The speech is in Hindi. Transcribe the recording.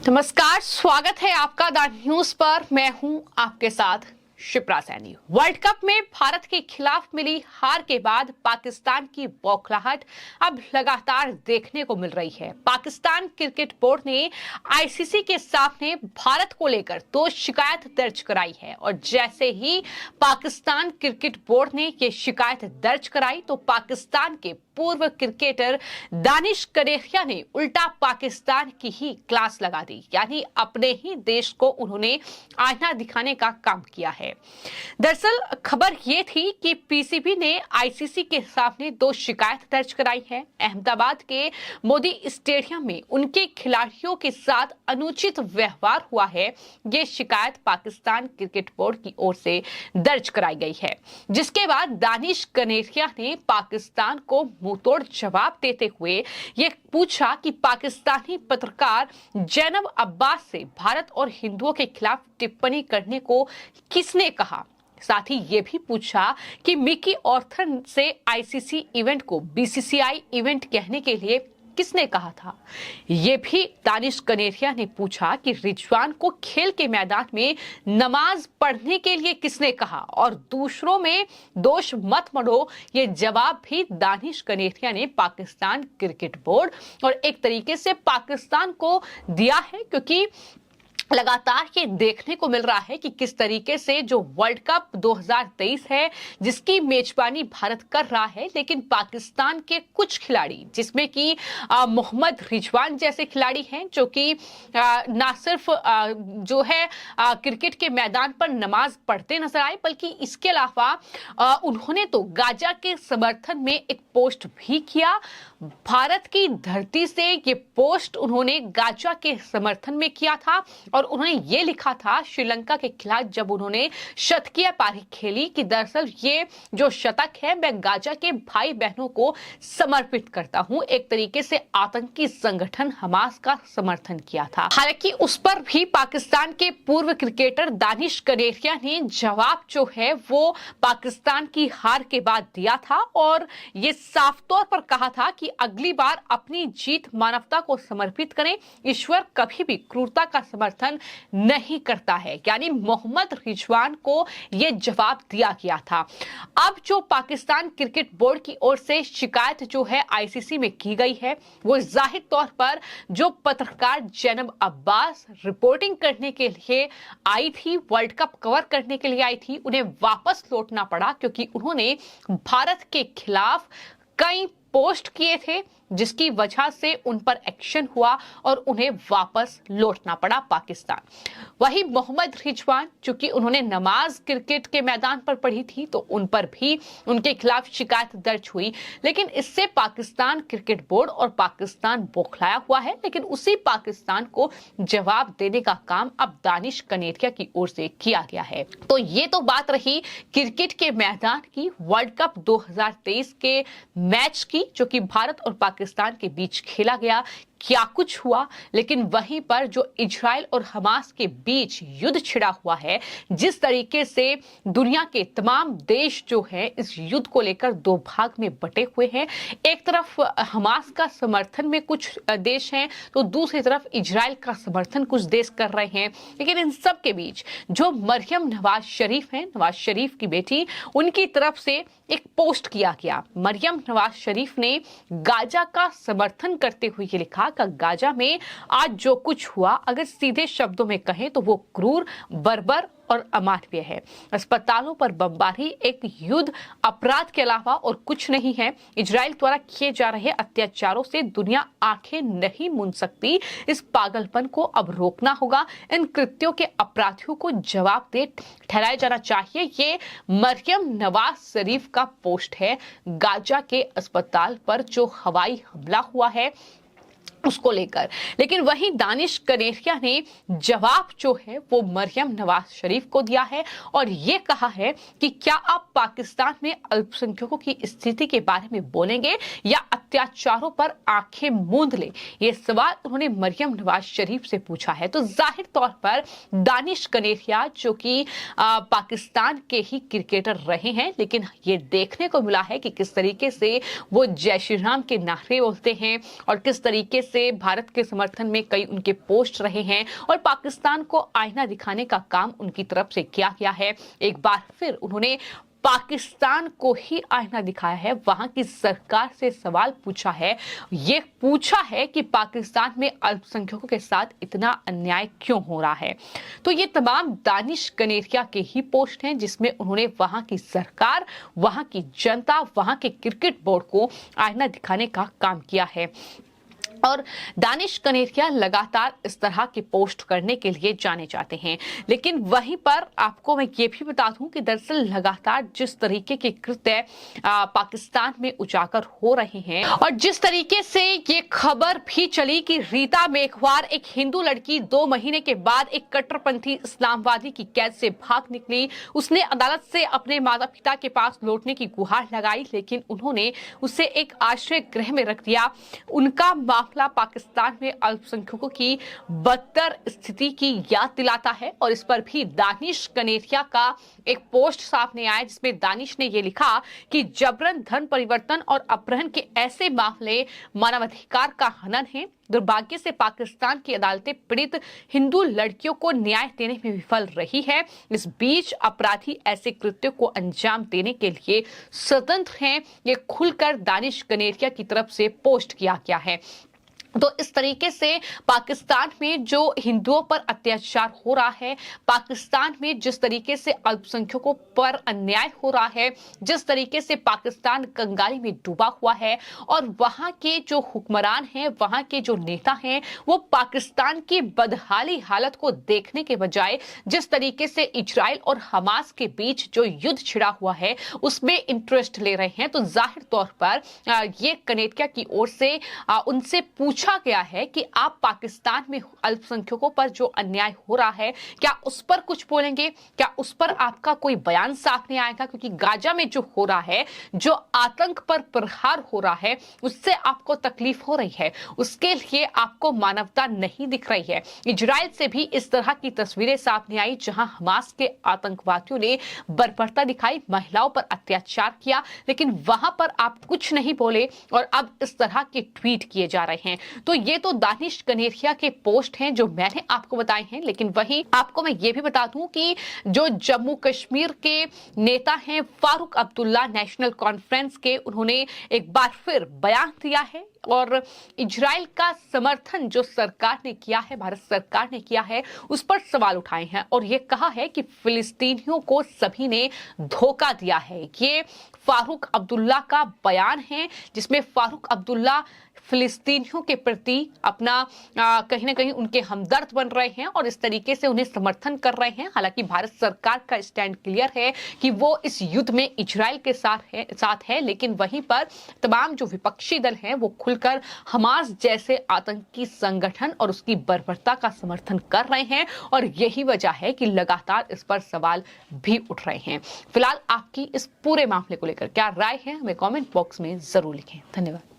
नमस्कार, स्वागत है आपका द न्यूज पर। मैं हूं आपके साथ शिप्रा सैनी। वर्ल्ड कप में भारत के खिलाफ मिली हार के बाद पाकिस्तान की बौखलाहट अब लगातार देखने को मिल रही है। पाकिस्तान क्रिकेट बोर्ड ने आईसीसी के सामने भारत को लेकर 2 शिकायत दर्ज कराई है और जैसे ही पाकिस्तान क्रिकेट बोर्ड ने ये शिकायत दर्ज कराई तो पाकिस्तान के पूर्व क्रिकेटर दानिश कनेरिया ने उल्टा पाकिस्तान की ही क्लास लगा दी, यानी अपने ही देश को उन्होंने आईना दिखाने का काम किया है। दरअसल खबर ये थी कि पीसीबी ने आईसीसी के सामने 2 शिकायत दर्ज कराई है। अहमदाबाद के मोदी स्टेडियम में उनके खिलाड़ियों के साथ अनुचित व्यवहार हुआ है, ये शिकायत पाकिस्तान क्रिकेट बोर्ड की ओर से दर्ज कराई गई है, जिसके बाद दानिश कनेरिया ने पाकिस्तान को मुंहतोड़ जवाब देते हुए ये पूछा कि पाकिस्तानी पत्रकार जैनब अब्बास से भारत और हिंदुओं के खिलाफ टिप्पणी करने को किसने कहा। साथ ही ये भी पूछा कि मिकी ऑर्थर से आईसीसी इवेंट को बीसीसीआई इवेंट कहने के लिए किसने कहा था। ये भी दानिश कनेरिया ने पूछा कि रिजवान को खेल के मैदान में नमाज पढ़ने के लिए किसने कहा और दूसरों में दोष मत मढ़ो। ये जवाब भी दानिश कनेरिया ने पाकिस्तान क्रिकेट बोर्ड और एक तरीके से पाकिस्तान को दिया है, क्योंकि लगातार ये देखने को मिल रहा है कि किस तरीके से जो वर्ल्ड कप 2023 है जिसकी मेजबानी भारत कर रहा है, लेकिन पाकिस्तान के कुछ खिलाड़ी जिसमें कि मोहम्मद रिजवान जैसे खिलाड़ी हैं जो कि ना सिर्फ जो है क्रिकेट के मैदान पर नमाज पढ़ते नजर आए, बल्कि इसके अलावा उन्होंने तो गाजा के समर्थन में एक पोस्ट भी किया। भारत की धरती से ये पोस्ट उन्होंने गाजा के समर्थन में किया था और उन्होंने ये लिखा था श्रीलंका के खिलाफ जब उन्होंने शतकीय पारी खेली कि दरअसल ये जो शतक है मैं गाजा के भाई बहनों को समर्पित करता हूं। एक तरीके से आतंकी संगठन हमास का समर्थन किया था। हालांकि उस पर भी पाकिस्तान के पूर्व क्रिकेटर दानिश कनेरिया ने जवाब जो है वो पाकिस्तान की हार के बाद दिया था और ये साफ तौर पर कहा था कि अगली बार अपनी जीत मानवता को समर्पित करें। ईश्वर कभी भी क्रूरता का समर्थन नहीं करता है, यानी मोहम्मद रिजवान को यह जवाब दिया गया था। अब जो पाकिस्तान क्रिकेट बोर्ड की ओर से शिकायत जो है आईसीसी में की गई है वो जाहिर तौर पर जो पत्रकार जैनब अब्बास रिपोर्टिंग करने के लिए आई थी, वर्ल्ड कप कवर करने के लिए आई थी, उन्हें वापस लौटना पड़ा क्योंकि उन्होंने भारत के खिलाफ कई पोस्ट किए थे जिसकी वजह से उन पर एक्शन हुआ और उन्हें वापस लौटना पड़ा पाकिस्तान। वही मोहम्मद रिजवान, चूंकि उन्होंने नमाज क्रिकेट के मैदान पर पढ़ी थी तो उन पर भी उनके खिलाफ शिकायत दर्ज हुई, लेकिन इससे पाकिस्तान क्रिकेट बोर्ड और पाकिस्तान बौखलाया हुआ है। लेकिन उसी पाकिस्तान को जवाब देने का काम अब दानिश कनेरिया की ओर से किया गया है। तो ये तो बात रही क्रिकेट के मैदान की, वर्ल्ड कप 2023 के मैच की जो कि भारत और पाकिस्तान के बीच खेला गया, क्या कुछ हुआ। लेकिन वहीं पर जो इजराइल और हमास के बीच युद्ध छिड़ा हुआ है, जिस तरीके से दुनिया के तमाम देश जो हैं इस युद्ध को लेकर 2 भाग में बटे हुए हैं। एक तरफ हमास का समर्थन में कुछ देश हैं तो दूसरी तरफ इजराइल का समर्थन कुछ देश कर रहे हैं। लेकिन इन सब के बीच जो मरियम नवाज शरीफ हैं, नवाज शरीफ की बेटी, उनकी तरफ से एक पोस्ट किया गया। मरियम नवाज शरीफ ने गाजा का समर्थन करते हुए ये लिखा कि गाजा में आज जो कुछ हुआ, अगर सीधे शब्दों में कहें तो वो क्रूर, बर्बर और अमानवीय है। अस्पतालों पर बमबारी एक युद्ध अपराध के अलावा और कुछ नहीं है। इजराइल द्वारा किए जा रहे अत्याचारों से दुनिया आंखें नहीं मूंद सकती। इस पागलपन को अब रोकना होगा। इन कृत्यों के अपराधियों को जवाबदेह ठहराया जाना चाहिए। ये मरियम नवाज शरीफ का पोस्ट है गाजा के अस्पताल पर जो हवाई हमला हुआ है उसको लेकर। लेकिन वहीं दानिश कनेरिया ने जवाब जो है वो मरियम नवाज शरीफ को दिया है और ये कहा है कि क्या आप पाकिस्तान में अल्पसंख्यकों की स्थिति के बारे में बोलेंगे या अत्याचारों पर आंखें मूंद ले। ये सवाल उन्होंने मरियम नवाज शरीफ से पूछा है। तो जाहिर तौर पर दानिश कनेरिया जो कि पाकिस्तान के ही क्रिकेटर रहे हैं, लेकिन ये देखने को मिला है कि किस तरीके से वो जय श्री राम के नारे बोलते हैं और किस तरीके से भारत के समर्थन में कई उनके पोस्ट रहे हैं और पाकिस्तान को आईना दिखाने का काम उनकी तरफ से किया गया है। एक बार फिर उन्होंने पाकिस्तान को ही आईना दिखाया है, वहां की सरकार से सवाल पूछा है, ये पूछा है कि पाकिस्तान में अल्पसंख्यकों के साथ इतना अन्याय क्यों हो रहा है। तो ये तमाम दानिश कनेरिया के ही पोस्ट हैं जिसमें उन्होंने वहां की सरकार, वहां की जनता, वहां के क्रिकेट बोर्ड को आईना दिखाने का काम किया है। और दानिश कनेरिया लगातार इस तरह के पोस्ट करने के लिए जाने जाते हैं, लेकिन वहीं पर आपको मैं ये भी बता दूं कि दरअसल लगातार जिस तरीके के कृत्य पाकिस्तान में उजागर हो रहे हैं और जिस तरीके से ये खबर भी चली कि रीता मेघवार, एक हिंदू लड़की, 2 महीने के बाद एक कट्टरपंथी इस्लामवादी की कैद से भाग निकली। उसने अदालत से अपने माता पिता के पास लौटने की गुहार लगाई, लेकिन उन्होंने उसे एक आश्रय गृह में रख दिया। उनका मामला पाकिस्तान में अल्पसंख्यकों की बदतर स्थिति की याद दिलाता है और इस पर भी दानिश कनेरिया का एक पोस्ट सामने आया जिसमें दानिश ने यह लिखा कि जबरन धर्म परिवर्तन और अपहरण के ऐसे मामले मानवाधिकार का हनन है। दुर्भाग्य से पाकिस्तान की अदालतें पीड़ित हिंदू लड़कियों को न्याय देने में विफल रही है। इस बीच अपराधी ऐसे कृत्यों को अंजाम देने के लिए स्वतंत्र हैं, ये खुलकर दानिश कनेरिया की तरफ से पोस्ट किया गया है। तो इस तरीके से पाकिस्तान में जो हिंदुओं पर अत्याचार हो रहा है, पाकिस्तान में जिस तरीके से अल्पसंख्यकों पर अन्याय हो रहा है, जिस तरीके से पाकिस्तान कंगाली में डूबा हुआ है और वहां के जो हुक्मरान हैं, वहां के जो नेता हैं, वो पाकिस्तान की बदहाली हालत को देखने के बजाय जिस तरीके से इजराइल और हमास के बीच जो युद्ध छिड़ा हुआ है उसमें इंटरेस्ट ले रहे हैं, तो जाहिर तौर पर ये कनेरिया की ओर से उनसे पूछा गया है कि आप पाकिस्तान में अल्पसंख्यकों पर जो अन्याय हो रहा है क्या उस पर कुछ बोलेंगे, क्या उस पर आपका कोई बयान सामने आएगा, क्योंकि गाजा में जो हो रहा है, जो आतंक पर प्रहार हो रहा है, उससे आपको तकलीफ हो रही है, उसके लिए आपको मानवता नहीं दिख रही है। इजराइल से भी इस तरह की तस्वीरें सामने आई जहां हमास के आतंकवादियों ने बर्बरता दिखाई, महिलाओं पर अत्याचार किया, लेकिन वहां पर आप कुछ नहीं बोले और अब इस तरह के ट्वीट किए जा रहे हैं। तो ये तो दानिश कनेरिया के पोस्ट हैं जो मैंने आपको बताए हैं, लेकिन वहीं आपको मैं ये भी बता दूं कि जो जम्मू कश्मीर के नेता हैं फारूक अब्दुल्ला, नेशनल कॉन्फ्रेंस के, उन्होंने एक बार फिर बयान दिया है और इजराइल का समर्थन जो सरकार ने किया है, भारत सरकार ने किया है, उस पर सवाल उठाए हैं और ये कहा है कि फिलिस्तीनियों को सभी ने धोखा दिया है। ये फारूक अब्दुल्ला का बयान है जिसमें फारूक अब्दुल्ला फिलिस्तीनियों के प्रति अपना कहीं ना कहीं उनके हमदर्द बन रहे हैं और इस तरीके से उन्हें समर्थन कर रहे हैं। हालांकि भारत सरकार का स्टैंड क्लियर है कि वो इस युद्ध में इजराइल के साथ है, लेकिन वहीं पर तमाम जो विपक्षी दल हैं वो खुलकर हमास जैसे आतंकी संगठन और उसकी बर्बरता का समर्थन कर रहे हैं और यही वजह है कि लगातार इस पर सवाल भी उठ रहे हैं। फिलहाल आपकी इस पूरे मामले को लेकर क्या राय है, हमें कमेंट बॉक्स में जरूर लिखें। धन्यवाद।